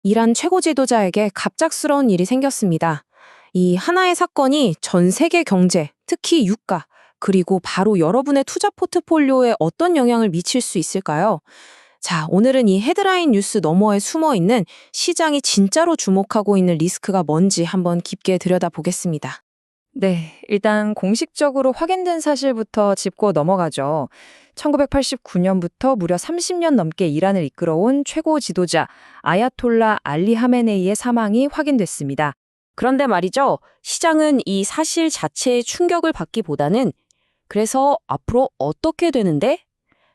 이란 최고 지도자에게 갑작스러운 일이 생겼습니다. 이 하나의 사건이 전 세계 경제, 특히 유가, 그리고 바로 여러분의 투자 포트폴리오에 어떤 영향을 미칠 수 있을까요? 자, 오늘은 이 헤드라인 뉴스 너머에 숨어 있는 시장이 진짜로 주목하고 있는 리스크가 뭔지 한번 깊게 들여다보겠습니다. 네, 일단 공식적으로 확인된 사실부터 짚고 넘어가죠. 1989년부터 무려 30년 넘게 이란을 이끌어온 최고 지도자 아야톨라 알리 하메네이의 사망이 확인됐습니다. 그런데 말이죠, 시장은 이 사실 자체에 충격을 받기보다는 그래서 앞으로 어떻게 되는데?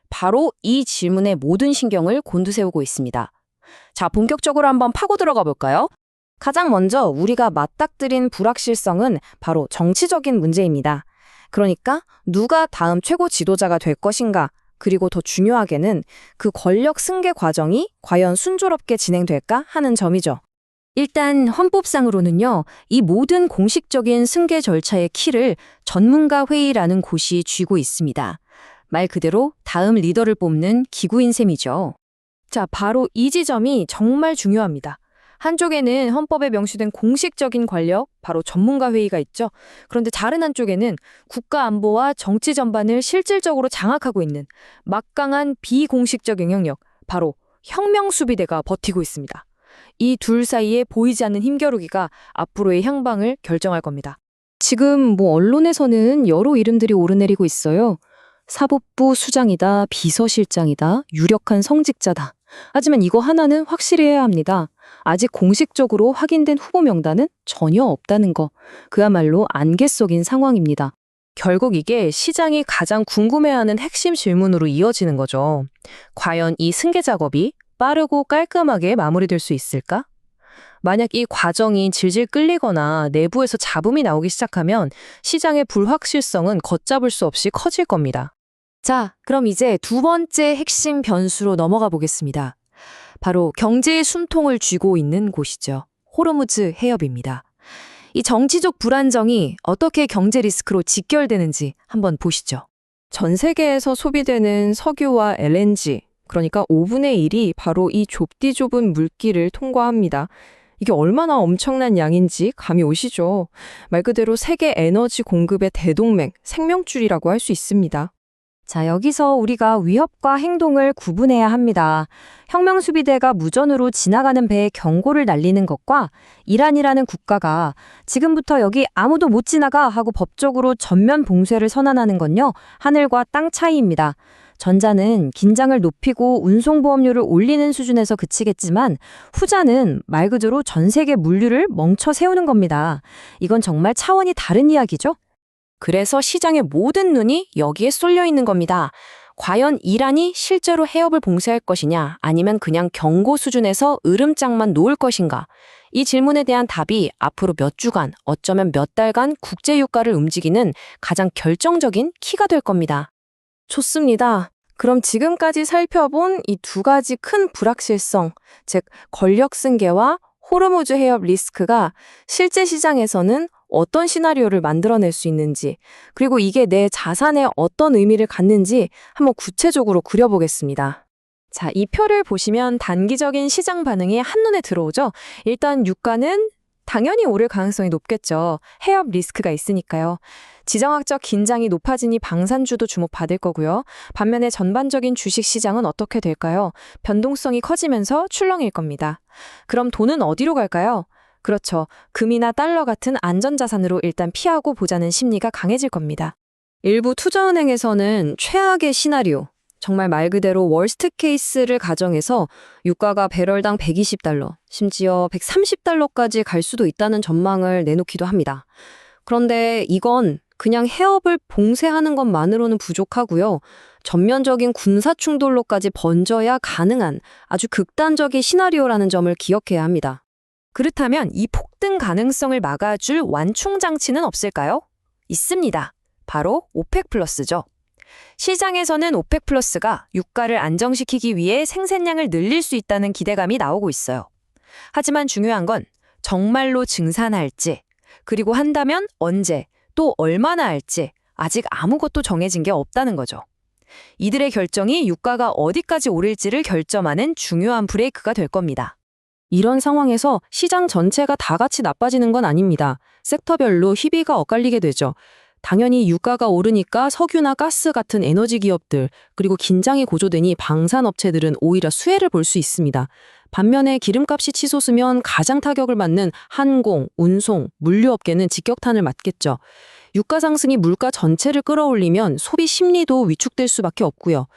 바로 이 질문에 모든 신경을 곤두세우고 있습니다. 자, 본격적으로 한번 파고 들어가 볼까요? 가장 먼저 우리가 맞닥뜨린 불확실성은 바로 정치적인 문제입니다. 그러니까 누가 다음 최고 지도자가 될 것인가, 그리고 더 중요하게는 그 권력 승계 과정이 과연 순조롭게 진행될까 하는 점이죠. 일단 헌법상으로는요, 이 모든 공식적인 승계 절차의 키를 전문가 회의라는 곳이 쥐고 있습니다. 말 그대로 다음 리더를 뽑는 기구인 셈이죠. 자, 바로 이 지점이 정말 중요합니다. 한쪽에는 헌법에 명시된 공식적인 권력, 바로 전문가 회의가 있죠. 그런데 다른 한쪽에는 국가 안보와 정치 전반을 실질적으로 장악하고 있는 막강한 비공식적 영향력, 바로 혁명수비대가 버티고 있습니다. 이 둘 사이에 보이지 않는 힘겨루기가 앞으로의 향방을 결정할 겁니다. 지금 언론에서는 여러 이름들이 오르내리고 있어요. 사법부 수장이다, 비서실장이다, 유력한 성직자다. 하지만 이거 하나는 확실히 해야 합니다. 아직 공식적으로 확인된 후보 명단은 전혀 없다는 거. 그야말로 안개 속인 상황입니다. 결국 이게 시장이 가장 궁금해하는 핵심 질문으로 이어지는 거죠. 과연 이 승계 작업이 빠르고 깔끔하게 마무리될 수 있을까? 만약 이 과정이 질질 끌리거나 내부에서 잡음이 나오기 시작하면 시장의 불확실성은 걷잡을 수 없이 커질 겁니다. 자, 그럼 이제 두 번째 핵심 변수로 넘어가 보겠습니다. 바로 경제의 숨통을 쥐고 있는 곳이죠. 호르무즈 해협입니다. 이 정치적 불안정이 어떻게 경제 리스크로 직결되는지 한번 보시죠. 전 세계에서 소비되는 석유와 LNG, 그러니까 5분의 1이 바로 이 좁디 좁은 물길을 통과합니다. 이게 얼마나 엄청난 양인지 감이 오시죠? 말 그대로 세계 에너지 공급의 대동맥, 생명줄이라고 할 수 있습니다. 자, 여기서 우리가 위협과 행동을 구분해야 합니다. 혁명수비대가 무전으로 지나가는 배에 경고를 날리는 것과 이란이라는 국가가 지금부터 여기 아무도 못 지나가 하고 법적으로 전면 봉쇄를 선언하는 건요, 하늘과 땅 차이입니다. 전자는 긴장을 높이고 운송보험료를 올리는 수준에서 그치겠지만 후자는 말 그대로 전 세계 물류를 멈춰 세우는 겁니다. 이건 정말 차원이 다른 이야기죠? 그래서 시장의 모든 눈이 여기에 쏠려 있는 겁니다. 과연 이란이 실제로 해협을 봉쇄할 것이냐, 아니면 그냥 경고 수준에서 으름장만 놓을 것인가? 이 질문에 대한 답이 앞으로 몇 주간, 어쩌면 몇 달간 국제유가를 움직이는 가장 결정적인 키가 될 겁니다. 좋습니다. 그럼 지금까지 살펴본 이 두 가지 큰 불확실성, 즉 권력 승계와 호르무즈 해협 리스크가 실제 시장에서는 어떤 시나리오를 만들어낼 수 있는지, 그리고 이게 내 자산에 어떤 의미를 갖는지 한번 구체적으로 그려보겠습니다. 자, 이 표를 보시면 단기적인 시장 반응이 한눈에 들어오죠? 일단 유가는 당연히 오를 가능성이 높겠죠. 해협 리스크가 있으니까요. 지정학적 긴장이 높아지니 방산주도 주목받을 거고요. 반면에 전반적인 주식시장은 어떻게 될까요? 변동성이 커지면서 출렁일 겁니다. 그럼 돈은 어디로 갈까요? 그렇죠. 금이나 달러 같은 안전자산으로 일단 피하고 보자는 심리가 강해질 겁니다. 일부 투자은행에서는 최악의 시나리오, 정말 말 그대로 월스트 케이스를 가정해서 유가가 배럴당 120달러, 심지어 130달러까지 갈 수도 있다는 전망을 내놓기도 합니다. 그런데 이건 그냥 해협을 봉쇄하는 것만으로는 부족하고요. 전면적인 군사 충돌로까지 번져야 가능한 아주 극단적인 시나리오라는 점을 기억해야 합니다. 그렇다면 이 폭등 가능성을 막아줄 완충 장치는 없을까요? 있습니다. 바로 오펙 플러스죠. 시장에서는 오펙 플러스가 유가를 안정시키기 위해 생산량을 늘릴 수 있다는 기대감이 나오고 있어요. 하지만 중요한 건 정말로 증산할지, 그리고 한다면 언제, 또 얼마나 할지 아직 아무것도 정해진 게 없다는 거죠. 이들의 결정이 유가가 어디까지 오를지를 결정하는 중요한 브레이크가 될 겁니다. 이런 상황에서 시장 전체가 다 같이 나빠지는 건 아닙니다. 섹터별로 희비가 엇갈리게 되죠. 당연히 유가가 오르니까 석유나 가스 같은 에너지 기업들, 그리고 긴장이 고조되니 방산업체들은 오히려 수혜를 볼 수 있습니다. 반면에 기름값이 치솟으면 가장 타격을 받는 항공, 운송, 물류업계는 직격탄을 맞겠죠. 유가 상승이 물가 전체를 끌어올리면 소비 심리도 위축될 수밖에 없고요.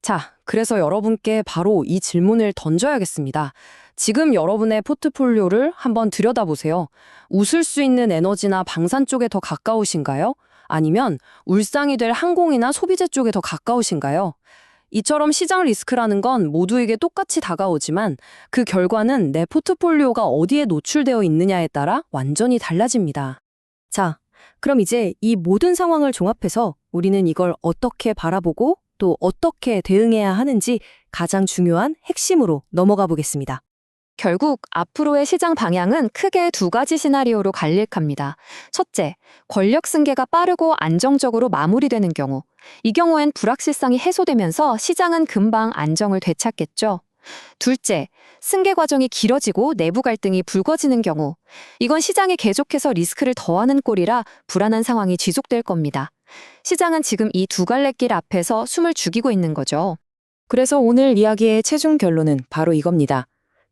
자, 그래서 여러분께 바로 이 질문을 던져야겠습니다. 지금 여러분의 포트폴리오를 한번 들여다보세요. 웃을 수 있는 에너지나 방산 쪽에 더 가까우신가요? 아니면 울상이 될 항공이나 소비재 쪽에 더 가까우신가요? 이처럼 시장 리스크라는 건 모두에게 똑같이 다가오지만 그 결과는 내 포트폴리오가 어디에 노출되어 있느냐에 따라 완전히 달라집니다. 자, 그럼 이제 이 모든 상황을 종합해서 우리는 이걸 어떻게 바라보고 또 어떻게 대응해야 하는지 가장 중요한 핵심으로 넘어가 보겠습니다. 결국 앞으로의 시장 방향은 크게 두 가지 시나리오로 갈릴합니다. 첫째, 권력 승계가 빠르고 안정적으로 마무리되는 경우. 이 경우엔 불확실성이 해소되면서 시장은 금방 안정을 되찾겠죠. 둘째, 승계 과정이 길어지고 내부 갈등이 불거지는 경우. 이건 시장에 계속해서 리스크를 더하는 꼴이라 불안한 상황이 지속될 겁니다. 시장은 지금 이 두 갈래길 앞에서 숨을 죽이고 있는 거죠. 그래서 오늘 이야기의 최종 결론은 바로 이겁니다.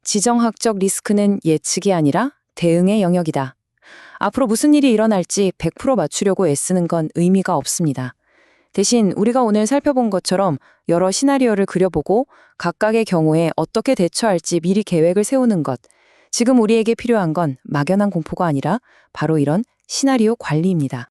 지정학적 리스크는 예측이 아니라 대응의 영역이다. 앞으로 무슨 일이 일어날지 100% 맞추려고 애쓰는 건 의미가 없습니다. 대신 우리가 오늘 살펴본 것처럼 여러 시나리오를 그려보고 각각의 경우에 어떻게 대처할지 미리 계획을 세우는 것. 지금 우리에게 필요한 건 막연한 공포가 아니라 바로 이런 시나리오 관리입니다.